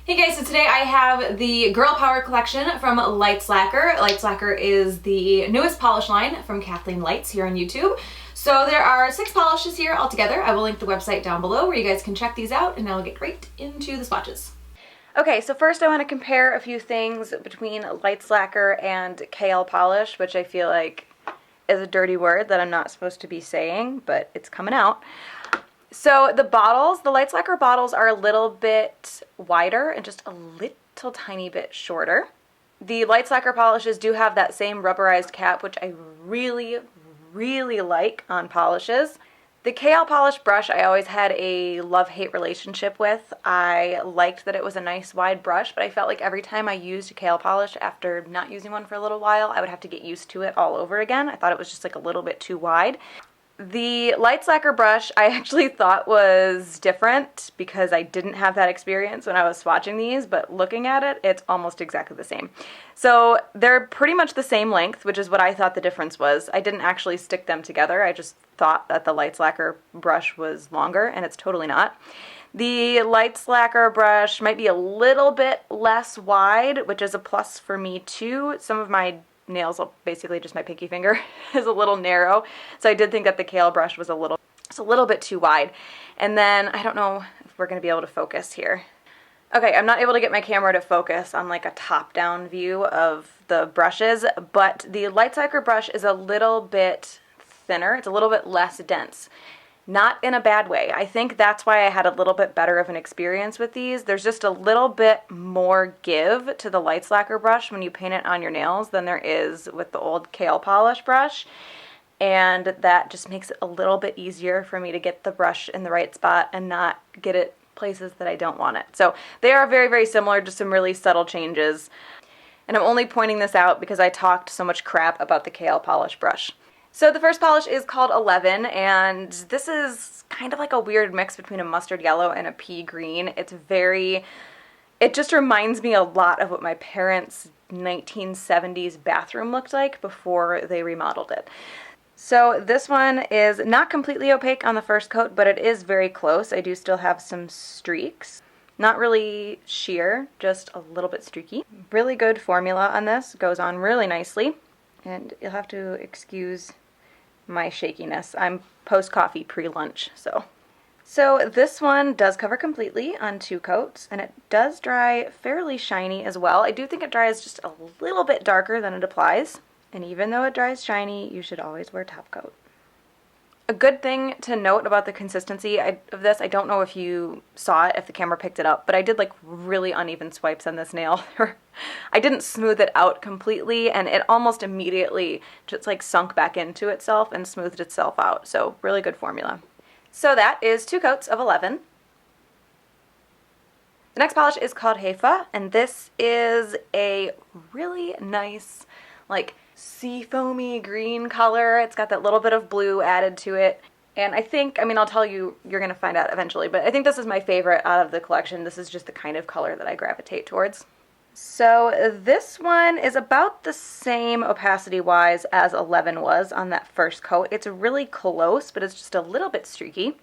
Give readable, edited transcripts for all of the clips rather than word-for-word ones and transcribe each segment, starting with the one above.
Hey guys, so today I have the Girl Power collection from Lights Lacquer. Lights Lacquer is the newest polish line from Kathleen Lights here on YouTube. So there are 6 polishes here altogether. I will link the website down below where you guys can check these out, and now we'll get right into the swatches. Okay, so first I want to compare a few things between Lights Lacquer and KL polish, which I feel like is a dirty word that I'm not supposed to be saying, but it's coming out. So the bottles, the Lights Lacquer bottles are a little bit wider and just a little tiny bit shorter. The Lights Lacquer polishes do have that same rubberized cap, which I really like on polishes. The KL polish brush I always had a love-hate relationship with. I liked that it was a nice wide brush, but I felt like every time I used a KL polish after not using one for a little while, I would have to get used to it all over again. I thought it was just like a little bit too wide. The Lights Lacquer brush I actually thought was different because I didn't have that experience when I was swatching these, but looking at it, it's almost exactly the same. So they're pretty much the same length, which is what I thought the difference was. I didn't actually stick them together. I just thought that the Lights Lacquer brush was longer, and it's totally not. The Lights Lacquer brush might be a little bit less wide, which is a plus for me too. Some of my nails, basically just my pinky finger, is a little narrow, so I did think that the KL brush was a little bit too wide. And then I don't know if we're going to be able to focus here. Okay, I'm not able to get my camera to focus on like a top-down view of the brushes, but the Lights Lacquer brush is a little bit thinner. It's a little bit less dense. Not in a bad way. I think that's why I had a little bit better of an experience with these. There's just a little bit more give to the Lights Lacquer brush when you paint it on your nails than there is with the old KL polish brush. And that just makes it a little bit easier for me to get the brush in the right spot and not get it places that I don't want it. So they are very similar, just some really subtle changes. And I'm only pointing this out because I talked so much crap about the KL polish brush. So the first polish is called 11, and this is kind of like a weird mix between a mustard yellow and a pea green. It just reminds me a lot of what my parents' 1970s bathroom looked like before they remodeled it. So this one is not completely opaque on the first coat, but it is very close. I do still have some streaks. Not really sheer, just a little bit streaky. Really good formula on this, goes on really nicely. And you'll have to excuse my shakiness. I'm post-coffee, pre-lunch, so. So this one does cover completely on 2 coats, and it does dry fairly shiny as well. I do think it dries just a little bit darker than it applies, and even though it dries shiny, you should always wear top coat. A good thing to note about the consistency of this, I don't know if you saw it, if the camera picked it up, but I did like really uneven swipes on this nail. I didn't smooth it out completely, and it almost immediately just like sunk back into itself and smoothed itself out. So really good formula. So that is 2 coats of 11. The next polish is called Haifa, and this is a really nice like sea foamy green color. It's got that little bit of blue added to it. And I think, I'll tell you, you're going to find out eventually, but I think this is my favorite out of the collection. This is just the kind of color that I gravitate towards. So this one is about the same opacity-wise as 11 was on that first coat. It's really close, but it's just a little bit streaky.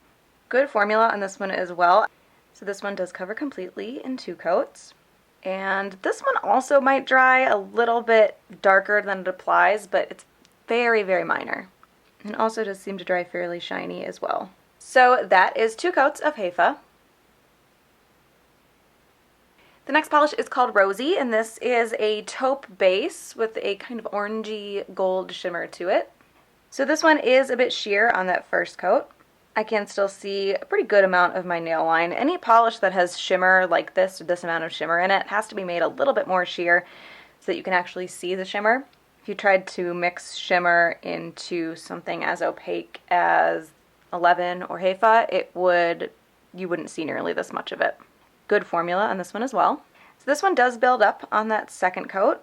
Good formula on this one as well. So this one does cover completely in 2 coats. And this one also might dry a little bit darker than it applies, but it's very minor. And also does seem to dry fairly shiny as well. So that is 2 coats of Haifa. The next polish is called Rosie, and this is a taupe base with a kind of orangey gold shimmer to it. So this one is a bit sheer on that first coat. I can still see a pretty good amount of my nail line. Any polish that has shimmer like this, or this amount of shimmer in it, has to be made a little bit more sheer so that you can actually see the shimmer. If you tried to mix shimmer into something as opaque as 11 or Haifa, you wouldn't see nearly this much of it. Good formula on this one as well. So this one does build up on that second coat.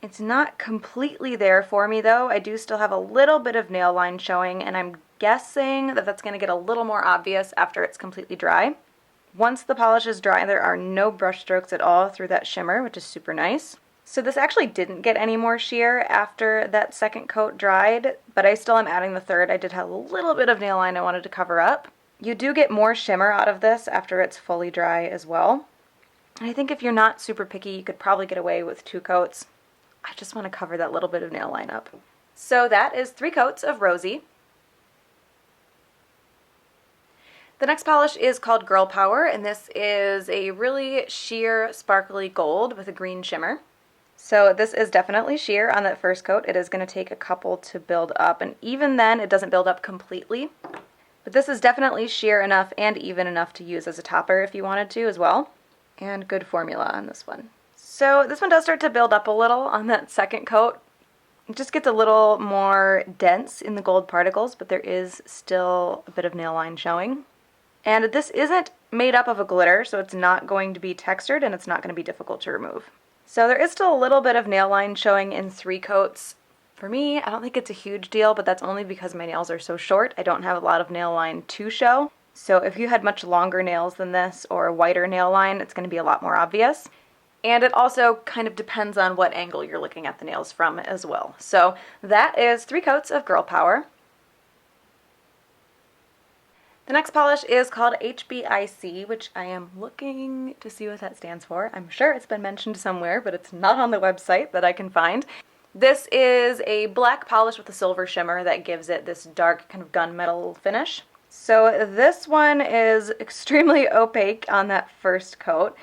It's not completely there for me though. I do still have a little bit of nail line showing, and I'm guessing that that's going to get a little more obvious after it's completely dry. Once the polish is dry, there are no brush strokes at all through that shimmer, which is super nice. So this actually didn't get any more sheer after that second coat dried, but I still am adding the third. I did have a little bit of nail line I wanted to cover up. You do get more shimmer out of this after it's fully dry as well. And I think if you're not super picky, you could probably get away with 2 coats. I just want to cover that little bit of nail line up. So that is 3 coats of Rosie. The next polish is called Girl Power, and this is a really sheer, sparkly gold with a green shimmer. So this is definitely sheer on that first coat. It is going to take a couple to build up, and even then it doesn't build up completely. But this is definitely sheer enough and even enough to use as a topper if you wanted to as well. And good formula on this one. So this one does start to build up a little on that second coat. It just gets a little more dense in the gold particles, but there is still a bit of nail line showing. And this isn't made up of a glitter, so it's not going to be textured and it's not going to be difficult to remove. So there is still a little bit of nail line showing in 3 coats. For me, I don't think it's a huge deal, but that's only because my nails are so short. I don't have a lot of nail line to show. So if you had much longer nails than this or a wider nail line, it's going to be a lot more obvious. And it also kind of depends on what angle you're looking at the nails from as well. So that is 3 coats of Girl Power. The next polish is called HBIC, which I am looking to see what that stands for. I'm sure it's been mentioned somewhere, but it's not on the website that I can find. This is a black polish with a silver shimmer that gives it this dark kind of gunmetal finish. So this one is extremely opaque on that first coat.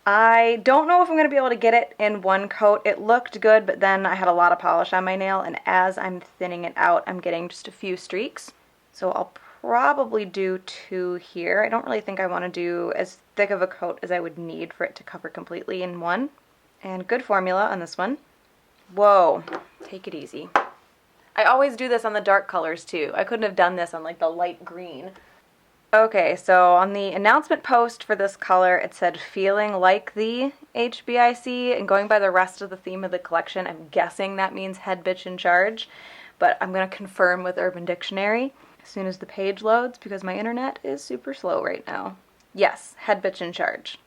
I don't know if I'm going to be able to get it in 1 coat. It looked good, but then I had a lot of polish on my nail, and as I'm thinning it out, I'm getting just a few streaks. So I'll probably do 2 here. I don't really think I want to do as thick of a coat as I would need for it to cover completely in 1. And good formula on this one. Whoa, take it easy. I always do this on the dark colors too. I couldn't have done this on like the light green. Okay, so on the announcement post for this color, it said feeling like the HBIC, and going by the rest of the theme of the collection, I'm guessing that means head bitch in charge, but I'm going to confirm with Urban Dictionary as soon as the page loads because my internet is super slow right now. Yes, head bitch in charge.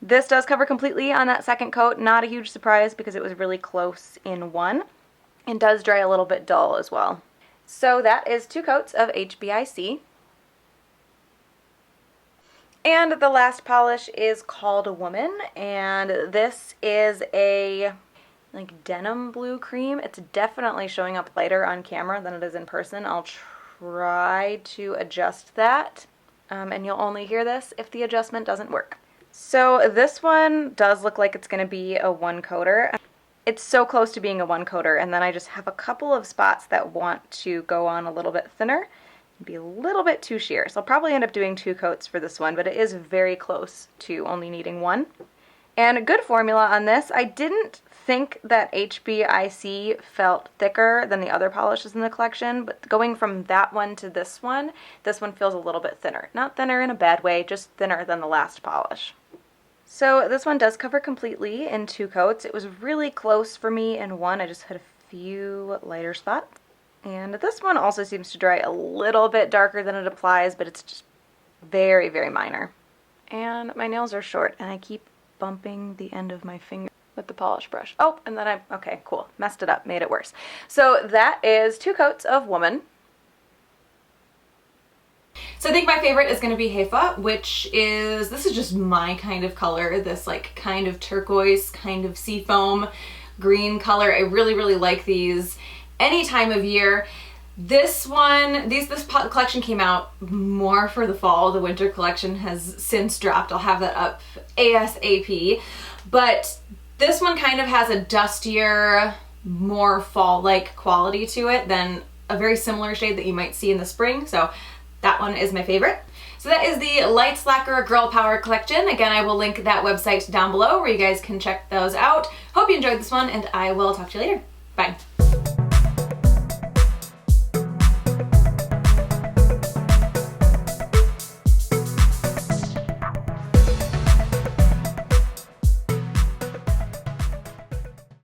This does cover completely on that second coat, not a huge surprise because it was really close in 1, and does dry a little bit dull as well. So that is 2 coats of HBIC. And the last polish is called a Woman, and this is a like denim blue cream. It's definitely showing up lighter on camera than it is in person. I'll try to adjust that, and you'll only hear this if the adjustment doesn't work. So this one does look like it's going to be a 1-coater. It's so close to being a 1-coater, and then I just have a couple of spots that want to go on a little bit thinner. Be a little bit too sheer. So I'll probably end up doing 2 coats for this one, but it is very close to only needing 1. And a good formula on this. I didn't think that HBIC felt thicker than the other polishes in the collection, but going from that one to this one feels a little bit thinner. Not thinner in a bad way, just thinner than the last polish. So this one does cover completely in 2 coats. It was really close for me in 1. I just had a few lighter spots. And this one also seems to dry a little bit darker than it applies, but it's just very, very minor. And my nails are short, and I keep bumping the end of my finger with the polish brush. Oh, and then okay, cool. Messed it up, made it worse. So that is 2 coats of Woman. So I think my favorite is going to be Haifa, this is just my kind of color, this like kind of turquoise, kind of seafoam green color. I really, really like these any time of year. This collection came out more for the fall. The winter collection has since dropped. I'll have that up ASAP. But this one kind of has a dustier, more fall-like quality to it than a very similar shade that you might see in the spring. So that one is my favorite. So that is the Lights Lacquer Girl Power collection. Again, I will link that website down below where you guys can check those out. Hope you enjoyed this one, and I will talk to you later. Bye.